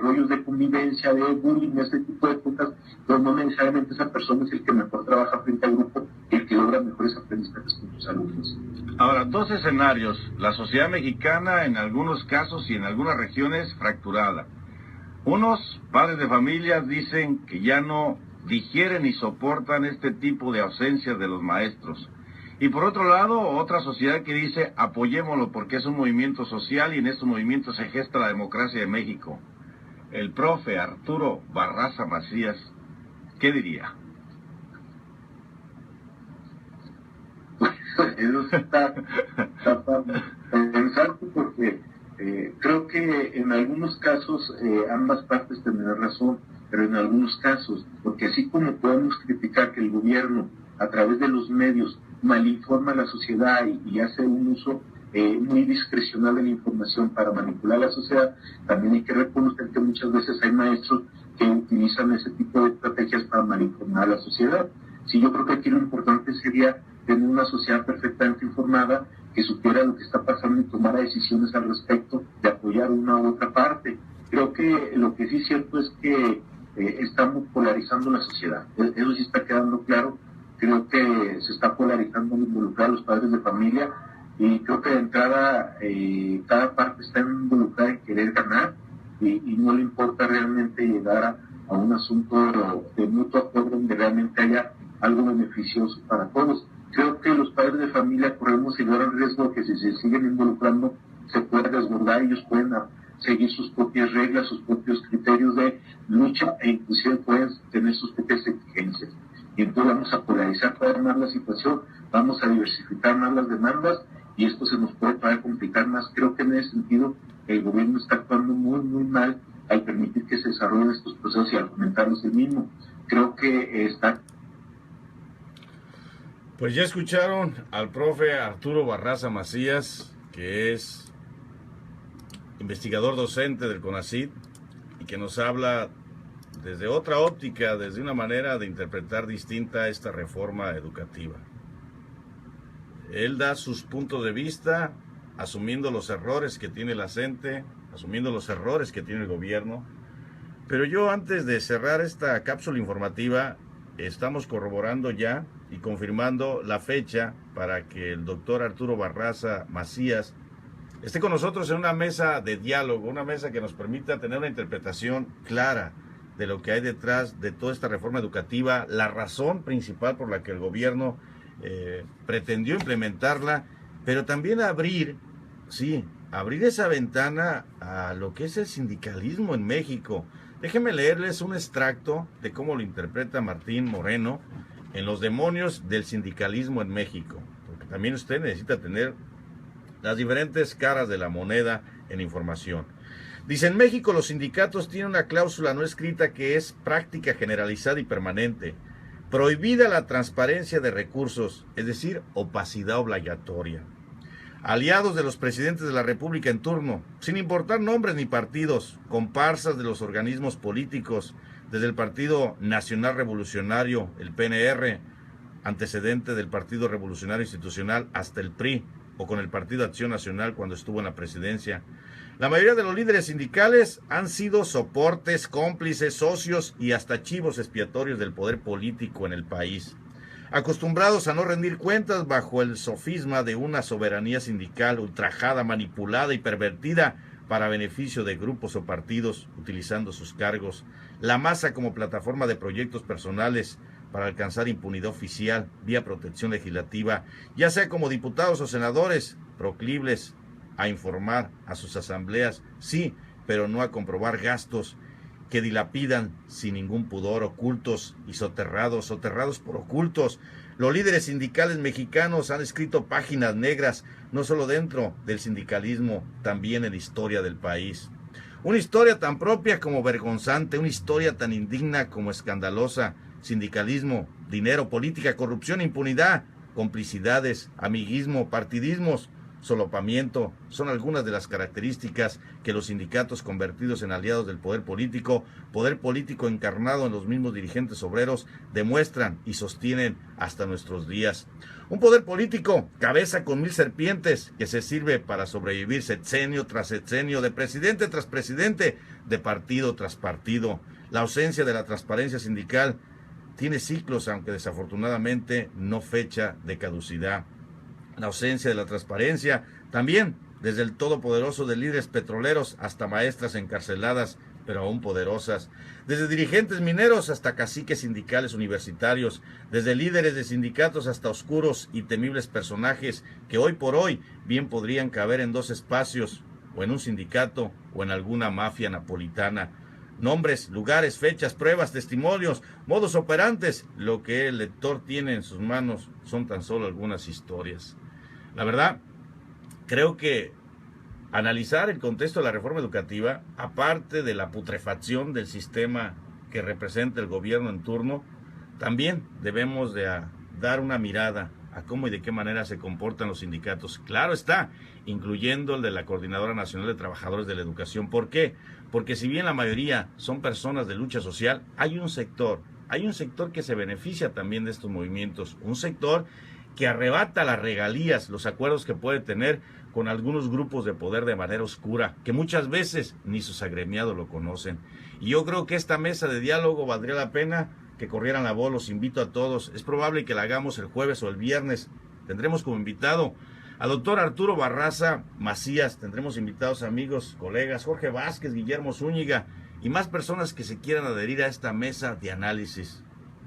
rollos de convivencia, de bullying, ese tipo de cosas, pero no necesariamente esa persona es el que mejor trabaja frente al grupo y el que logra mejores aprendizajes con sus alumnos. Ahora, dos escenarios. La sociedad mexicana en algunos casos y en algunas regiones fracturada. Unos padres de familia dicen que ya no digieren ni soportan este tipo de ausencias de los maestros. Y por otro lado, otra sociedad que dice apoyémoslo porque es un movimiento social y en este movimiento se gesta la democracia de México. El profe Arturo Barraza Macías, ¿qué diría? Eso está para pensar porque creo que en algunos casos ambas partes tendrán razón, pero en algunos casos, porque así como podemos criticar que el gobierno a través de los medios malinforma a la sociedad y hace un uso muy discrecional de la información para manipular a la sociedad, también hay que reconocer que muchas veces hay maestros que utilizan ese tipo de estrategias para malinformar a la sociedad. Sí, yo creo que aquí lo importante sería tener una sociedad perfectamente informada que supiera lo que está pasando y tomara decisiones al respecto de apoyar una u otra parte. Creo que lo que sí es cierto es que estamos polarizando la sociedad. Eso sí está quedando claro. Creo que se está polarizando al involucrar a los padres de familia y creo que de entrada cada parte está involucrada en querer ganar y no le importa realmente llegar a un asunto de mutuo acuerdo donde realmente haya algo beneficioso para todos. Creo que los padres de familia corremos el gran riesgo que si se siguen involucrando se puede desbordar, ellos pueden seguir sus propias reglas, sus propios criterios de lucha e inclusive pueden tener sus propias exigencias. Y entonces vamos a polarizar todavía más la situación, vamos a diversificar más las demandas y esto se nos puede todavía complicar más. Creo que en ese sentido el gobierno está actuando muy, muy mal al permitir que se desarrollen estos procesos y al fomentarlos el mismo. Creo que está... Pues ya escucharon al profe Arturo Barraza Macías, que es investigador docente del CONACYT y que nos habla desde otra óptica, desde una manera de interpretar distinta esta reforma educativa. Él da sus puntos de vista, asumiendo los errores que tiene la CENTE, asumiendo los errores que tiene el gobierno. Pero yo, antes de cerrar esta cápsula informativa, estamos corroborando ya y confirmando la fecha para que el doctor Arturo Barraza Macías esté con nosotros en una mesa de diálogo, una mesa que nos permita tener una interpretación clara de lo que hay detrás de toda esta reforma educativa, la razón principal por la que el gobierno pretendió implementarla, pero también abrir esa ventana a lo que es el sindicalismo en México. Déjenme leerles un extracto de cómo lo interpreta Martín Moreno en Los demonios del sindicalismo en México, porque también usted necesita tener las diferentes caras de la moneda en información. Dice, en México los sindicatos tienen una cláusula no escrita que es práctica generalizada y permanente, prohibida la transparencia de recursos, es decir, opacidad obligatoria. Aliados de los presidentes de la República en turno, sin importar nombres ni partidos, comparsas de los organismos políticos, desde el Partido Nacional Revolucionario, el PNR, antecedente del Partido Revolucionario Institucional, hasta el PRI, o con el Partido Acción Nacional cuando estuvo en la presidencia. La mayoría de los líderes sindicales han sido soportes, cómplices, socios y hasta chivos expiatorios del poder político en el país, acostumbrados a no rendir cuentas bajo el sofisma de una soberanía sindical ultrajada, manipulada y pervertida para beneficio de grupos o partidos, utilizando sus cargos, la masa como plataforma de proyectos personales para alcanzar impunidad oficial vía protección legislativa, ya sea como diputados o senadores, proclives a informar a sus asambleas, sí, pero no a comprobar gastos que dilapidan sin ningún pudor, ocultos y soterrados por ocultos. Los líderes sindicales mexicanos han escrito páginas negras, no solo dentro del sindicalismo, también en la historia del país. Una historia tan propia como vergonzante, una historia tan indigna como escandalosa. Sindicalismo, dinero, política, corrupción, impunidad, complicidades, amiguismo, partidismos, solapamiento son algunas de las características que los sindicatos convertidos en aliados del poder político encarnado en los mismos dirigentes obreros, demuestran y sostienen hasta nuestros días. Un poder político, cabeza con 1000 serpientes, que se sirve para sobrevivir sexenio tras sexenio, de presidente tras presidente, de partido tras partido. La ausencia de la transparencia sindical tiene ciclos, aunque desafortunadamente no fecha de caducidad. La ausencia de la transparencia también, desde el todopoderoso de líderes petroleros hasta maestras encarceladas, pero aún poderosas, desde dirigentes mineros hasta caciques sindicales universitarios, desde líderes de sindicatos hasta oscuros y temibles personajes que hoy por hoy bien podrían caber en 2 espacios, o en un sindicato o en alguna mafia napolitana. Nombres, lugares, fechas, pruebas, testimonios, modos operantes, lo que el lector tiene en sus manos son tan solo algunas historias. La verdad, creo que analizar el contexto de la reforma educativa, aparte de la putrefacción del sistema que representa el gobierno en turno, también debemos de dar una mirada a cómo y de qué manera se comportan los sindicatos. Claro está, incluyendo el de la Coordinadora Nacional de Trabajadores de la Educación. ¿Por qué? Porque si bien la mayoría son personas de lucha social, hay un sector que se beneficia también de estos movimientos, un sector que arrebata las regalías, los acuerdos que puede tener con algunos grupos de poder de manera oscura, que muchas veces ni sus agremiados lo conocen. Y yo creo que esta mesa de diálogo valdría la pena que corrieran la voz. Los invito a todos. Es probable que la hagamos el jueves o el viernes. Tendremos como invitado al doctor Arturo Barraza Macías, tendremos invitados amigos, colegas, Jorge Vázquez, Guillermo Zúñiga y más personas que se quieran adherir a esta mesa de análisis.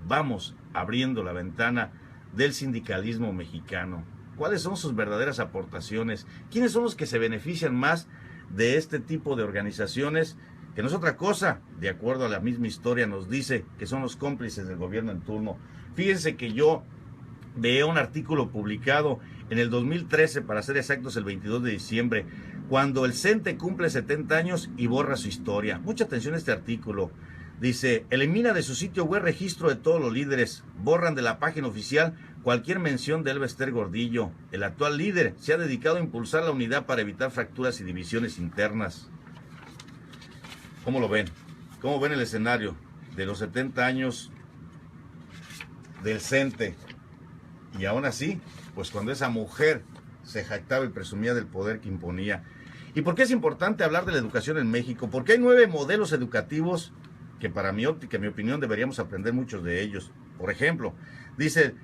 Vamos abriendo la ventana del sindicalismo mexicano. ¿Cuáles son sus verdaderas aportaciones? ¿Quiénes son los que se benefician más de este tipo de organizaciones? Que no es otra cosa, de acuerdo a la misma historia, nos dice que son los cómplices del gobierno en turno. Fíjense que yo veo un artículo publicado en el 2013, para ser exactos el 22 de diciembre, cuando el CENTE cumple 70 años y borra su historia. Mucha atención a este artículo. Dice, elimina de su sitio web registro de todos los líderes, borran de la página oficial cualquier mención de Elba Ester Gordillo. El actual líder se ha dedicado a impulsar la unidad para evitar fracturas y divisiones internas. ¿Cómo lo ven? ¿Cómo ven el escenario de los 70 años del CENTE? Y aún así, pues cuando esa mujer se jactaba y presumía del poder que imponía. ¿Y por qué es importante hablar de la educación en México? Porque hay 9 modelos educativos que para mi óptica, mi opinión, deberíamos aprender muchos de ellos. Por ejemplo, dice,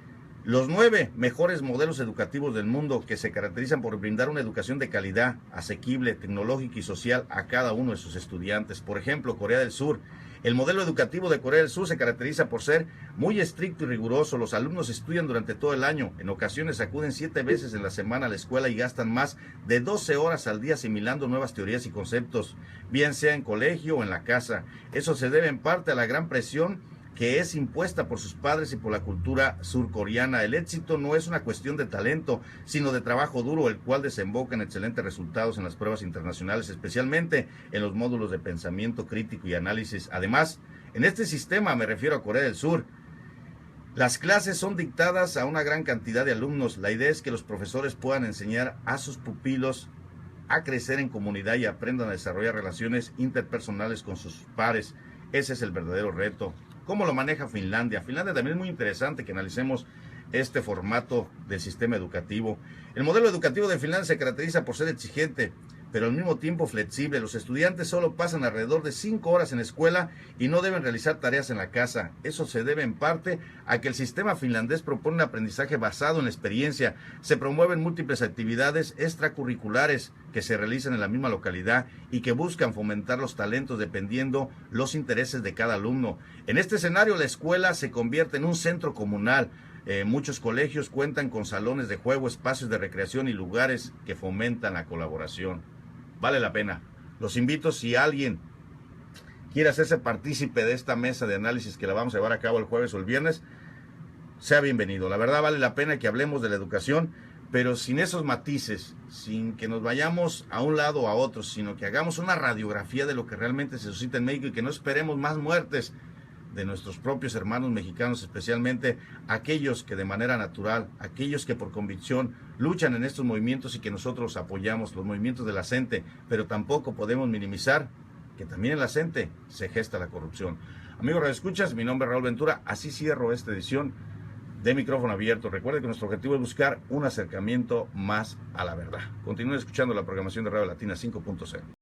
los 9 mejores modelos educativos del mundo que se caracterizan por brindar una educación de calidad, asequible, tecnológica y social a cada uno de sus estudiantes. Por ejemplo, Corea del Sur. El modelo educativo de Corea del Sur se caracteriza por ser muy estricto y riguroso. Los alumnos estudian durante todo el año. En ocasiones acuden 7 veces en la semana a la escuela y gastan más de 12 horas al día asimilando nuevas teorías y conceptos, bien sea en colegio o en la casa. Eso se debe en parte a la gran presión que es impuesta por sus padres y por la cultura surcoreana. El éxito no es una cuestión de talento, sino de trabajo duro, el cual desemboca en excelentes resultados en las pruebas internacionales, especialmente en los módulos de pensamiento crítico y análisis. Además, en este sistema, me refiero a Corea del Sur, las clases son dictadas a una gran cantidad de alumnos. La idea es que los profesores puedan enseñar a sus pupilos a crecer en comunidad y aprendan a desarrollar relaciones interpersonales con sus pares. Ese es el verdadero reto. ¿Cómo lo maneja Finlandia? Finlandia también es muy interesante que analicemos este formato del sistema educativo. El modelo educativo de Finlandia se caracteriza por ser exigente, pero al mismo tiempo flexible. Los estudiantes solo pasan alrededor de 5 horas en la escuela y no deben realizar tareas en la casa. Eso se debe en parte a que el sistema finlandés propone un aprendizaje basado en la experiencia. Se promueven múltiples actividades extracurriculares que se realizan en la misma localidad y que buscan fomentar los talentos dependiendo los intereses de cada alumno. En este escenario, la escuela se convierte en un centro comunal. Muchos colegios cuentan con salones de juego, espacios de recreación y lugares que fomentan la colaboración. Vale la pena. Los invito, si alguien quiere hacerse partícipe de esta mesa de análisis que la vamos a llevar a cabo el jueves o el viernes, sea bienvenido. La verdad vale la pena que hablemos de la educación, pero sin esos matices, sin que nos vayamos a un lado o a otro, sino que hagamos una radiografía de lo que realmente se suscita en México y que no esperemos más muertes de nuestros propios hermanos mexicanos, especialmente aquellos que de manera natural, aquellos que por convicción luchan en estos movimientos y que nosotros apoyamos, los movimientos de la gente, pero tampoco podemos minimizar que también en la gente se gesta la corrupción. Amigos radioescuchas, mi nombre es Raúl Ventura, así cierro esta edición de Micrófono Abierto. Recuerde que nuestro objetivo es buscar un acercamiento más a la verdad. Continúen escuchando la programación de Radio Latina 5.0.